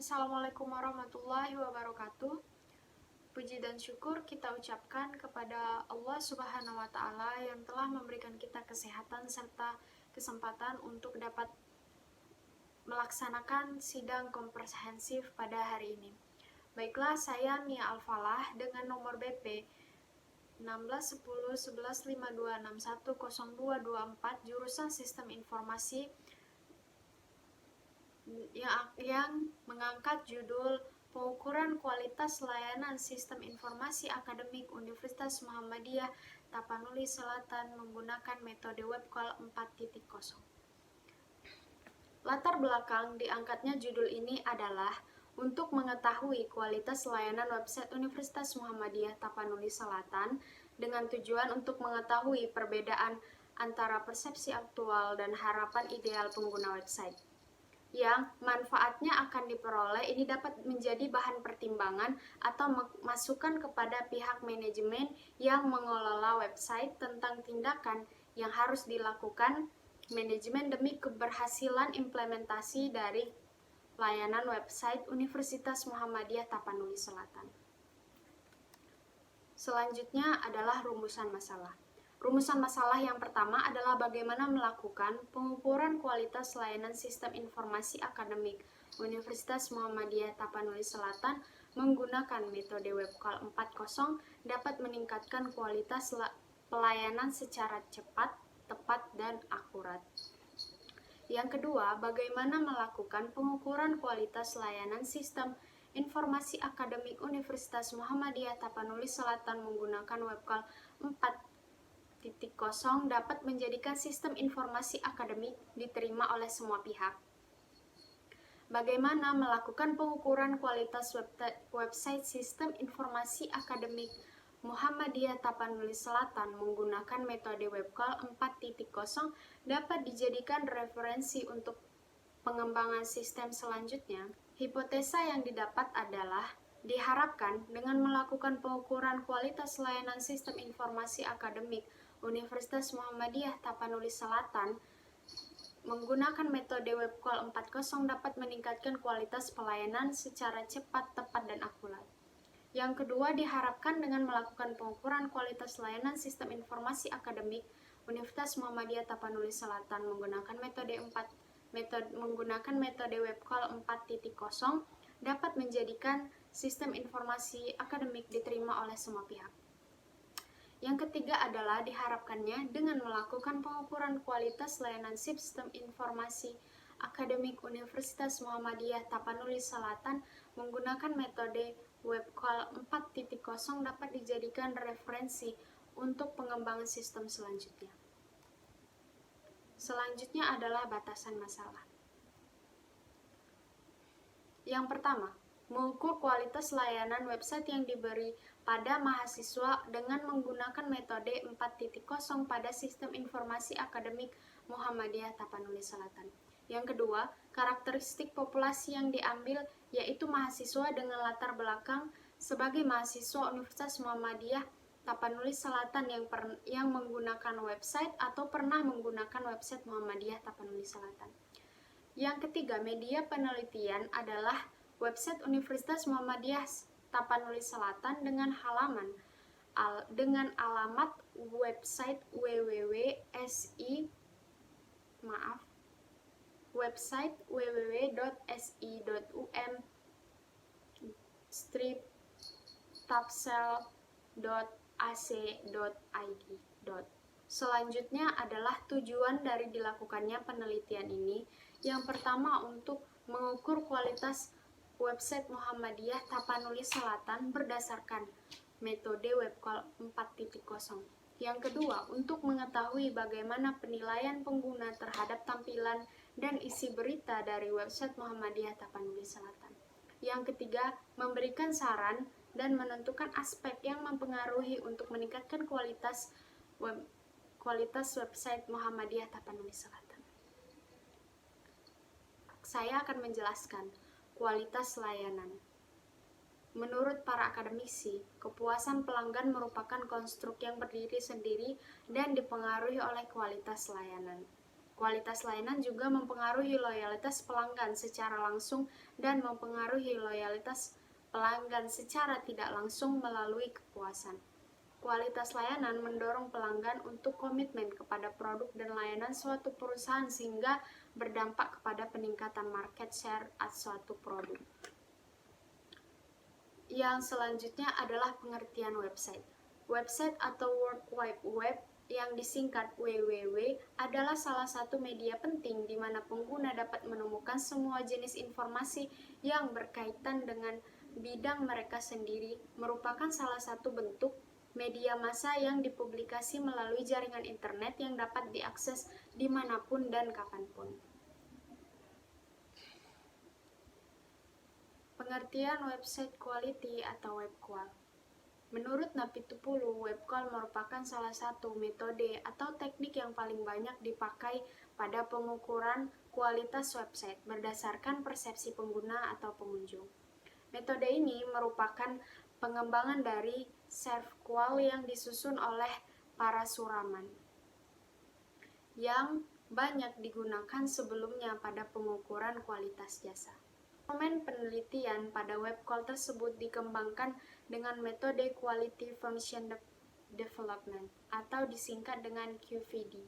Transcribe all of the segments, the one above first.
Assalamualaikum warahmatullahi wabarakatuh. Puji dan syukur kita ucapkan kepada Allah Subhanahu wa Ta'ala yang telah memberikan kita kesehatan serta kesempatan untuk dapat melaksanakan sidang komprehensif pada hari ini. Baiklah, saya Nia Alfalah dengan nomor BP 16101152610224 jurusan Sistem Informasi yang mengangkat judul Pengukuran Kualitas Layanan Sistem Informasi Akademik Universitas Muhammadiyah Tapanuli Selatan menggunakan metode web call 4.0. Latar belakang diangkatnya judul ini adalah untuk mengetahui kualitas layanan website Universitas Muhammadiyah Tapanuli Selatan dengan tujuan untuk mengetahui perbedaan antara persepsi aktual dan harapan ideal pengguna website. Yang manfaatnya akan diperoleh ini dapat menjadi bahan pertimbangan atau masukan kepada pihak manajemen yang mengelola website tentang tindakan yang harus dilakukan manajemen demi keberhasilan implementasi dari layanan website Universitas Muhammadiyah Tapanuli Selatan. Selanjutnya adalah rumusan masalah. Rumusan masalah yang pertama adalah bagaimana melakukan pengukuran kualitas layanan sistem informasi akademik Universitas Muhammadiyah Tapanuli Selatan menggunakan metode web call 4.0 dapat meningkatkan kualitas pelayanan secara cepat, tepat, dan akurat. Yang kedua, bagaimana melakukan pengukuran kualitas layanan sistem informasi akademik Universitas Muhammadiyah Tapanuli Selatan menggunakan web call 4.0 dapat menjadikan sistem informasi akademik diterima oleh semua pihak. Bagaimana melakukan pengukuran kualitas website sistem informasi akademik Muhammadiyah Tapanuli Selatan menggunakan metode web call 4.0 dapat dijadikan referensi untuk pengembangan sistem selanjutnya. Hipotesa yang didapat adalah diharapkan dengan melakukan pengukuran kualitas layanan sistem informasi akademik Universitas Muhammadiyah Tapanuli Selatan menggunakan metode web call 4.0 dapat meningkatkan kualitas pelayanan secara cepat, tepat, dan akurat. Yang kedua, diharapkan dengan melakukan pengukuran kualitas layanan sistem informasi akademik Universitas Muhammadiyah Tapanuli Selatan menggunakan metode web call 4.0 dapat menjadikan sistem informasi akademik diterima oleh semua pihak. Yang ketiga adalah diharapkannya dengan melakukan pengukuran kualitas layanan sistem informasi akademik Universitas Muhammadiyah Tapanuli Selatan menggunakan metode web call 4.0 dapat dijadikan referensi untuk pengembangan sistem selanjutnya. Selanjutnya adalah batasan masalah. Yang pertama, mengukur kualitas layanan website yang diberi pada mahasiswa dengan menggunakan metode 4.0 pada sistem informasi akademik Muhammadiyah Tapanuli Selatan. Yang kedua, karakteristik populasi yang diambil yaitu mahasiswa dengan latar belakang sebagai mahasiswa Universitas Muhammadiyah Tapanuli Selatan yang menggunakan website atau pernah menggunakan website Muhammadiyah Tapanuli Selatan. Yang ketiga, media penelitian adalah website Universitas Muhammadiyah Tapanuli Selatan dengan alamat website www.si.um/tapsel.ac.id. Selanjutnya adalah tujuan dari dilakukannya penelitian ini. Yang pertama, untuk mengukur kualitas website Muhammadiyah Tapanuli Selatan berdasarkan metode web call 4.0. Yang kedua, untuk mengetahui bagaimana penilaian pengguna terhadap tampilan dan isi berita dari website Muhammadiyah Tapanuli Selatan. Yang ketiga, memberikan saran dan menentukan aspek yang mempengaruhi untuk meningkatkan kualitas website Muhammadiyah Tapanuli Selatan. Saya akan menjelaskan kualitas layanan. Menurut para akademisi, kepuasan pelanggan merupakan konstruk yang berdiri sendiri dan dipengaruhi oleh kualitas layanan. Kualitas layanan juga mempengaruhi loyalitas pelanggan secara langsung dan mempengaruhi loyalitas pelanggan secara tidak langsung melalui kepuasan. Kualitas layanan mendorong pelanggan untuk komitmen kepada produk dan layanan suatu perusahaan sehingga berdampak kepada peningkatan market share suatu produk. Yang selanjutnya adalah pengertian website. Website atau World Wide Web yang disingkat WWW adalah salah satu media penting di mana pengguna dapat menemukan semua jenis informasi yang berkaitan dengan bidang mereka sendiri, merupakan salah satu bentuk media massa yang dipublikasi melalui jaringan internet yang dapat diakses dimanapun dan kapanpun. Pengertian website quality atau web qual. Menurut Napitupulu, web qual merupakan salah satu metode atau teknik yang paling banyak dipakai pada pengukuran kualitas website berdasarkan persepsi pengguna atau pengunjung. Metode ini merupakan pengembangan dari SERVQual yang disusun oleh para suraman, yang banyak digunakan sebelumnya pada pengukuran kualitas jasa. Instrumen penelitian pada web qual tersebut dikembangkan dengan metode Quality Function Development atau disingkat dengan QVD.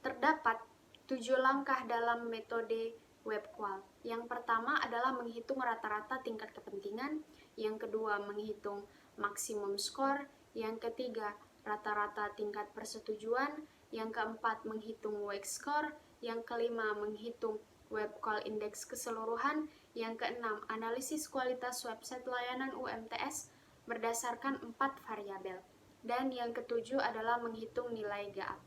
Terdapat 7 langkah dalam metode web qual. Yang pertama adalah menghitung rata-rata tingkat kepentingan, yang kedua menghitung maksimum skor, yang ketiga rata-rata tingkat persetujuan, yang keempat menghitung wake score, yang kelima menghitung web qual index keseluruhan, yang keenam analisis kualitas website layanan UMTS berdasarkan 4 variabel, dan yang ketujuh adalah menghitung nilai GAP.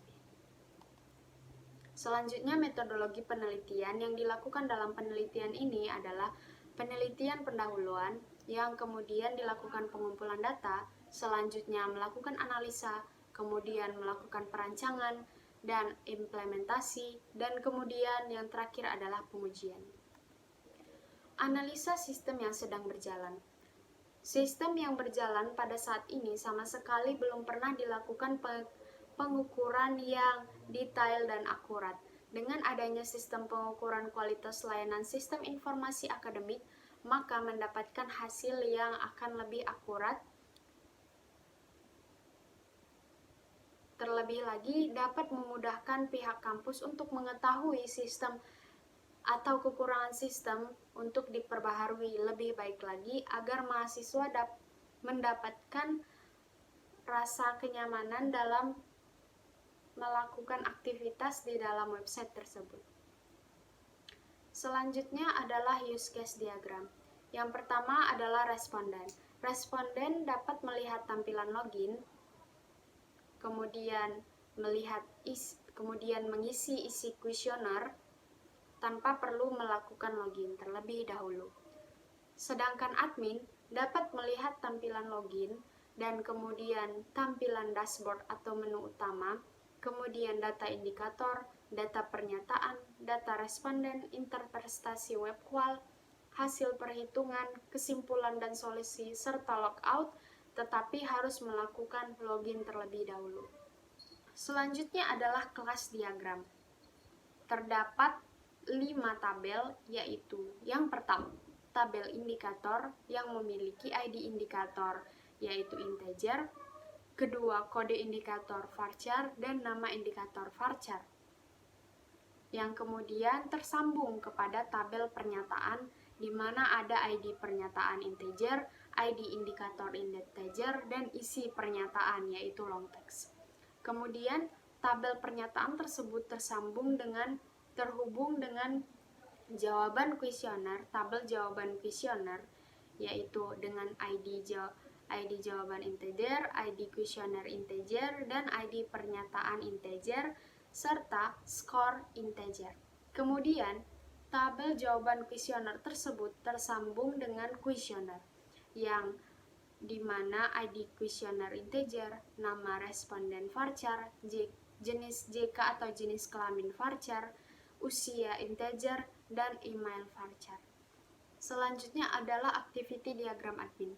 Selanjutnya, metodologi penelitian yang dilakukan dalam penelitian ini adalah penelitian pendahuluan, yang kemudian dilakukan pengumpulan data, selanjutnya melakukan analisa, kemudian melakukan perancangan dan implementasi, dan kemudian yang terakhir adalah pengujian. Analisa sistem yang sedang berjalan. Sistem yang berjalan pada saat ini sama sekali belum pernah dilakukan pengukuran yang detail dan akurat. Dengan adanya sistem pengukuran kualitas layanan sistem informasi akademik, maka mendapatkan hasil yang akan lebih akurat. Terlebih lagi, dapat memudahkan pihak kampus untuk mengetahui sistem atau kekurangan sistem untuk diperbaharui lebih baik lagi agar mahasiswa mendapatkan rasa kenyamanan dalam melakukan aktivitas di dalam website tersebut. Selanjutnya adalah use case diagram. Yang pertama adalah responden. Responden dapat melihat tampilan login, kemudian mengisi isi kuesioner tanpa perlu melakukan login terlebih dahulu. Sedangkan admin dapat melihat tampilan login dan kemudian tampilan dashboard atau menu utama, kemudian data indikator, data pernyataan, data responden, interpretasi web qual, hasil perhitungan, kesimpulan dan solusi, serta logout, tetapi harus melakukan login terlebih dahulu. Selanjutnya adalah kelas diagram. Terdapat 5 tabel, yaitu yang pertama, tabel indikator yang memiliki ID indikator, yaitu integer. Kedua, kode indikator varchar dan nama indikator varchar, yang kemudian tersambung kepada tabel pernyataan di mana ada ID pernyataan integer, ID indikator integer, dan isi pernyataan yaitu long text. Kemudian tabel pernyataan tersebut terhubung dengan jawaban kuesioner, tabel jawaban kuesioner yaitu dengan ID jawaban integer, ID kuesioner integer, dan ID pernyataan integer, serta skor integer. Kemudian, tabel jawaban kuesioner tersebut tersambung dengan kuesioner, yang dimana ID kuesioner integer, nama responden varchar, jenis JK atau jenis kelamin varchar, usia integer, dan email varchar. Selanjutnya adalah activity diagram admin.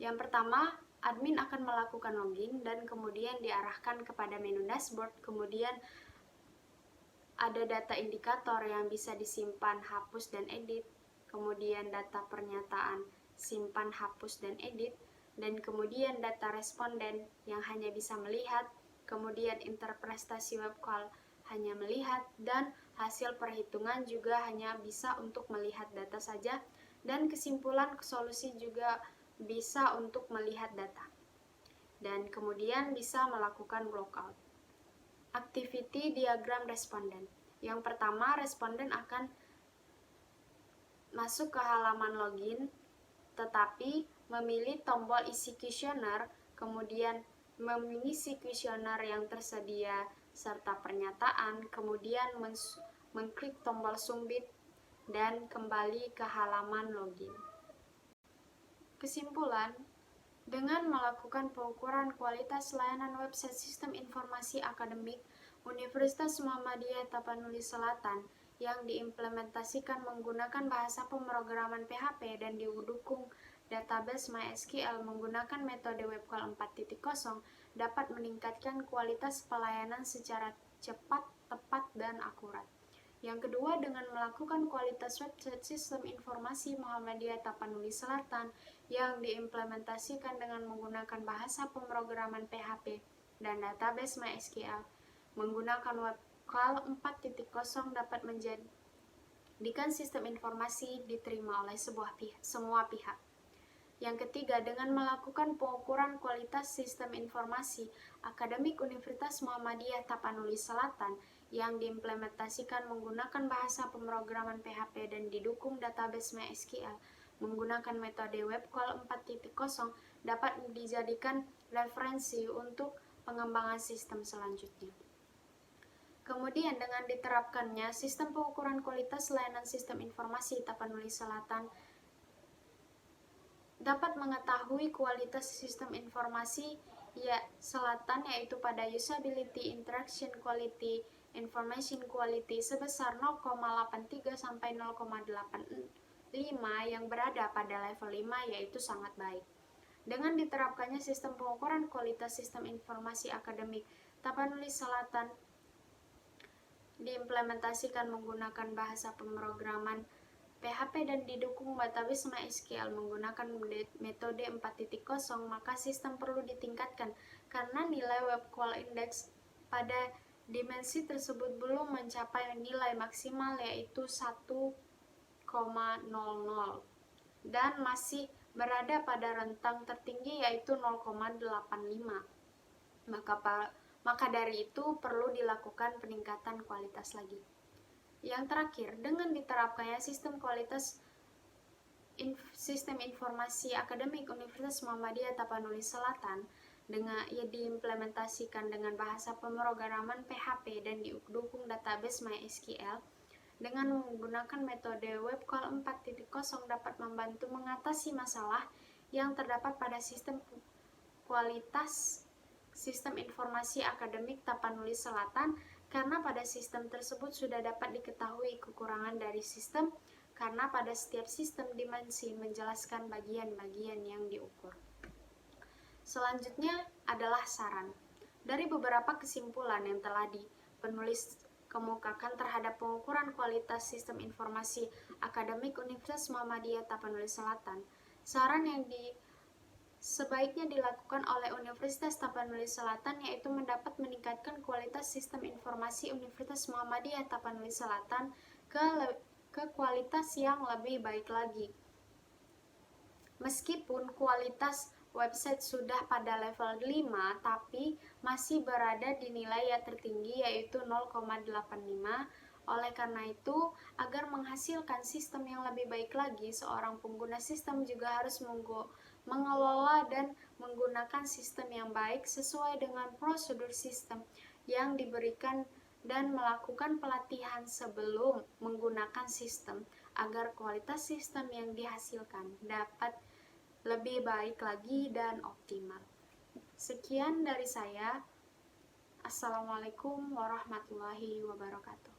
Yang pertama, admin akan melakukan login dan kemudian diarahkan kepada menu dashboard, kemudian ada data indikator yang bisa disimpan, hapus, dan edit, kemudian data pernyataan, simpan, hapus, dan edit, dan kemudian data responden yang hanya bisa melihat, kemudian interpretasi web call hanya melihat, dan hasil perhitungan juga hanya bisa untuk melihat data saja, dan kesimpulan solusi juga bisa untuk melihat data. Dan kemudian bisa melakukan lookout. Activity diagram responden. Yang pertama, responden akan masuk ke halaman login, tetapi memilih tombol isi kuesioner, kemudian mengisi kuesioner yang tersedia serta pernyataan, kemudian mengklik tombol submit dan kembali ke halaman login. Kesimpulan, dengan melakukan pengukuran kualitas layanan website sistem informasi akademik Universitas Muhammadiyah Tapanuli Selatan yang diimplementasikan menggunakan bahasa pemrograman PHP dan didukung database MySQL menggunakan metode web call 4.0 dapat meningkatkan kualitas pelayanan secara cepat, tepat, dan akurat. Yang kedua, dengan melakukan kualitas website sistem informasi Muhammadiyah Tapanuli Selatan yang diimplementasikan dengan menggunakan bahasa pemrograman PHP dan database MySQL menggunakan web call 4.0 dapat menjadikan sistem informasi diterima oleh semua pihak. Yang ketiga, dengan melakukan pengukuran kualitas sistem informasi akademik Universitas Muhammadiyah Tapanuli Selatan yang diimplementasikan menggunakan bahasa pemrograman PHP dan didukung database MySQL menggunakan metode web call 4.0 dapat dijadikan referensi untuk pengembangan sistem selanjutnya. Kemudian dengan diterapkannya sistem pengukuran kualitas layanan sistem informasi Tapanuli Selatan dapat mengetahui kualitas sistem informasi Selatan yaitu pada usability, interaction quality, information quality sebesar 0,83 sampai 0,85 yang berada pada level 5 yaitu sangat baik. Dengan diterapkannya sistem pengukuran kualitas sistem informasi akademik Tapanuli Selatan diimplementasikan menggunakan bahasa pemrograman PHP dan didukung database MySQL menggunakan metode 4.0, maka sistem perlu ditingkatkan karena nilai web call index pada dimensi tersebut belum mencapai nilai maksimal yaitu 1,00 dan masih berada pada rentang tertinggi yaitu 0,85. Maka dari itu perlu dilakukan peningkatan kualitas lagi. Yang terakhir, dengan diterapkannya sistem kualitas sistem informasi akademik Universitas Muhammadiyah Tapanuli Selatan diimplementasikan dengan bahasa pemrograman PHP dan didukung database MySQL dengan menggunakan metode web call 4.0 dapat membantu mengatasi masalah yang terdapat pada sistem kualitas sistem informasi akademik Tapanuli Selatan karena pada sistem tersebut sudah dapat diketahui kekurangan dari sistem karena pada setiap sistem dimensi menjelaskan bagian-bagian yang diukur. Selanjutnya adalah saran. Dari beberapa kesimpulan yang telah penulis kemukakan terhadap pengukuran kualitas sistem informasi akademik Universitas Muhammadiyah Tapanuli Selatan, saran yang sebaiknya dilakukan oleh Universitas Tapanuli Selatan yaitu mendapat meningkatkan kualitas sistem informasi Universitas Muhammadiyah Tapanuli Selatan ke kualitas yang lebih baik lagi. Meskipun kualitas website sudah pada level 5, tapi masih berada di nilai yang tertinggi yaitu 0,85. Oleh karena itu, agar menghasilkan sistem yang lebih baik lagi, seorang pengguna sistem juga harus mengelola dan menggunakan sistem yang baik sesuai dengan prosedur sistem yang diberikan dan melakukan pelatihan sebelum menggunakan sistem agar kualitas sistem yang dihasilkan dapat lebih baik lagi dan optimal. Sekian dari saya. Assalamualaikum warahmatullahi wabarakatuh.